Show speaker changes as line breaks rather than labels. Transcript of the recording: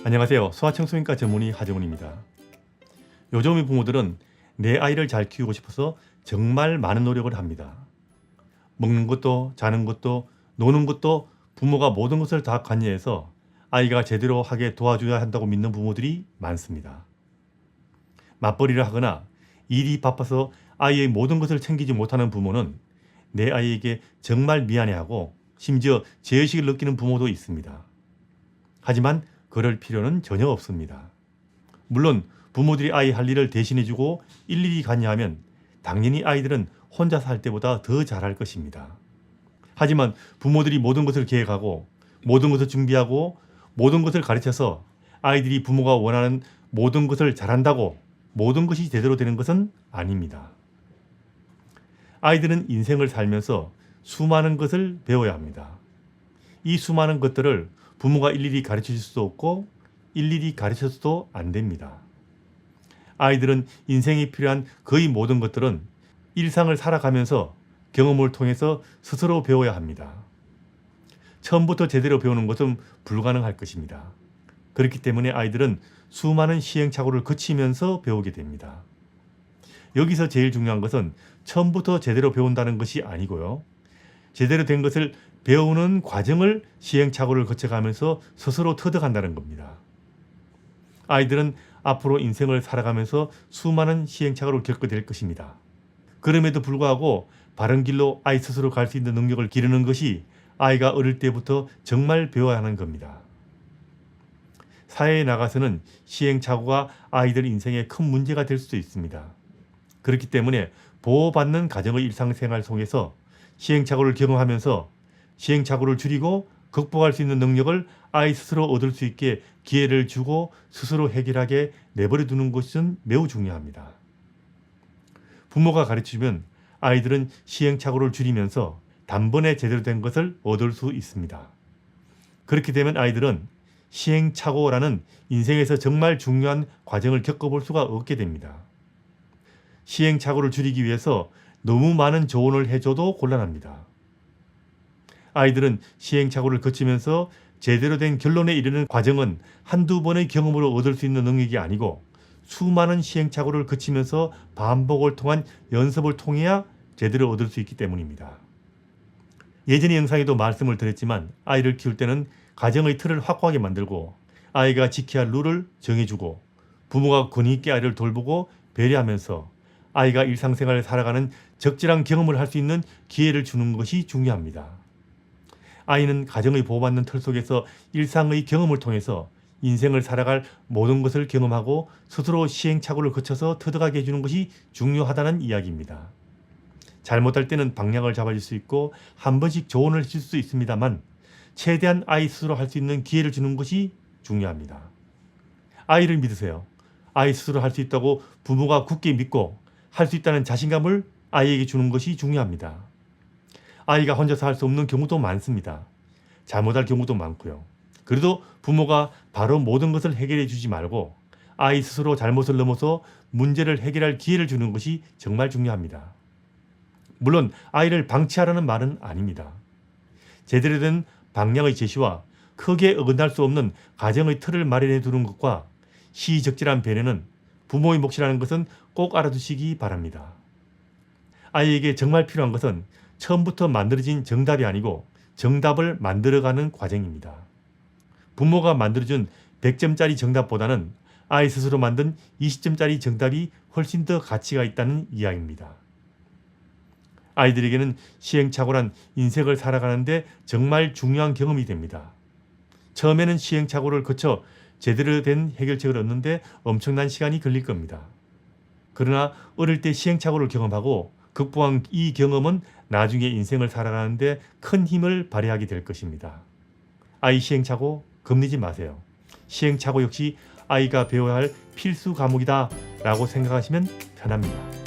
안녕하세요. 소아청소년과 전문의 하정훈입니다. 요즘의 부모들은 내 아이를 잘 키우고 싶어서 정말 많은 노력을 합니다. 먹는 것도 자는 것도 노는 것도 부모가 모든 것을 다 관여해서 아이가 제대로 하게 도와줘야 한다고 믿는 부모들이 많습니다. 맞벌이를 하거나 일이 바빠서 아이의 모든 것을 챙기지 못하는 부모는 내 아이에게 정말 미안해하고 심지어 죄의식을 느끼는 부모도 있습니다. 하지만 그럴 필요는 전혀 없습니다. 물론 부모들이 아이 할 일을 대신해주고 일일이 관여하면 당연히 아이들은 혼자서 할 때보다 더 잘할 것입니다. 하지만 부모들이 모든 것을 계획하고 모든 것을 준비하고 모든 것을 가르쳐서 아이들이 부모가 원하는 모든 것을 잘한다고 모든 것이 제대로 되는 것은 아닙니다. 아이들은 인생을 살면서 수많은 것을 배워야 합니다. 이 수많은 것들을 부모가 일일이 가르쳐 줄 수도 없고 일일이 가르쳐서도 안 됩니다. 아이들은 인생에 필요한 거의 모든 것들은 일상을 살아가면서 경험을 통해서 스스로 배워야 합니다. 처음부터 제대로 배우는 것은 불가능할 것입니다. 그렇기 때문에 아이들은 수많은 시행착오를 거치면서 배우게 됩니다. 여기서 제일 중요한 것은 처음부터 제대로 배운다는 것이 아니고요. 제대로 된 것을 배우는 과정을 시행착오를 거쳐가면서 스스로 터득한다는 겁니다. 아이들은 앞으로 인생을 살아가면서 수많은 시행착오를 겪게 될 것입니다. 그럼에도 불구하고 바른 길로 아이 스스로 갈 수 있는 능력을 기르는 것이 아이가 어릴 때부터 정말 배워야 하는 겁니다. 사회에 나가서는 시행착오가 아이들 인생에 큰 문제가 될 수도 있습니다. 그렇기 때문에 보호받는 가정의 일상생활 속에서 시행착오를 경험하면서 시행착오를 줄이고 극복할 수 있는 능력을 아이 스스로 얻을 수 있게 기회를 주고 스스로 해결하게 내버려 두는 것은 매우 중요합니다. 부모가 가르치면 아이들은 시행착오를 줄이면서 단번에 제대로 된 것을 얻을 수 있습니다. 그렇게 되면 아이들은 시행착오라는 인생에서 정말 중요한 과정을 겪어볼 수가 없게 됩니다. 시행착오를 줄이기 위해서 너무 많은 조언을 해줘도 곤란합니다. 아이들은 시행착오를 거치면서 제대로 된 결론에 이르는 과정은 한두 번의 경험으로 얻을 수 있는 능력이 아니고 수많은 시행착오를 거치면서 반복을 통한 연습을 통해야 제대로 얻을 수 있기 때문입니다. 예전의 영상에도 말씀을 드렸지만 아이를 키울 때는 가정의 틀을 확고하게 만들고 아이가 지켜야 할 룰을 정해주고 부모가 권위 있게 아이를 돌보고 배려하면서 아이가 일상생활을 살아가는 적절한 경험을 할 수 있는 기회를 주는 것이 중요합니다. 아이는 가정의 보호받는 틀 속에서 일상의 경험을 통해서 인생을 살아갈 모든 것을 경험하고 스스로 시행착오를 거쳐서 터득하게 해주는 것이 중요하다는 이야기입니다. 잘못할 때는 방향을 잡아줄 수 있고 한 번씩 조언을 해줄 수 있습니다만 최대한 아이 스스로 할 수 있는 기회를 주는 것이 중요합니다. 아이를 믿으세요. 아이 스스로 할 수 있다고 부모가 굳게 믿고 할 수 있다는 자신감을 아이에게 주는 것이 중요합니다. 아이가 혼자서 할 수 없는 경우도 많습니다. 잘못할 경우도 많고요. 그래도 부모가 바로 모든 것을 해결해 주지 말고 아이 스스로 잘못을 넘어서 문제를 해결할 기회를 주는 것이 정말 중요합니다. 물론 아이를 방치하라는 말은 아닙니다. 제대로 된 방향의 제시와 크게 어긋날 수 없는 가정의 틀을 마련해 두는 것과 시적절한 배려는 부모의 몫이라는 것은 꼭 알아두시기 바랍니다. 아이에게 정말 필요한 것은 처음부터 만들어진 정답이 아니고 정답을 만들어가는 과정입니다. 부모가 만들어준 100점짜리 정답보다는 아이 스스로 만든 20점짜리 정답이 훨씬 더 가치가 있다는 이야기입니다. 아이들에게는 시행착오란 인생을 살아가는데 정말 중요한 경험이 됩니다. 처음에는 시행착오를 거쳐 제대로 된 해결책을 얻는데 엄청난 시간이 걸릴 겁니다. 그러나 어릴 때 시행착오를 경험하고 극복한 이 경험은 나중에 인생을 살아가는데 큰 힘을 발휘하게 될 것입니다. 아이 시행착오 겁내지 마세요. 시행착오 역시 아이가 배워야 할 필수 과목이다 라고 생각하시면 편합니다.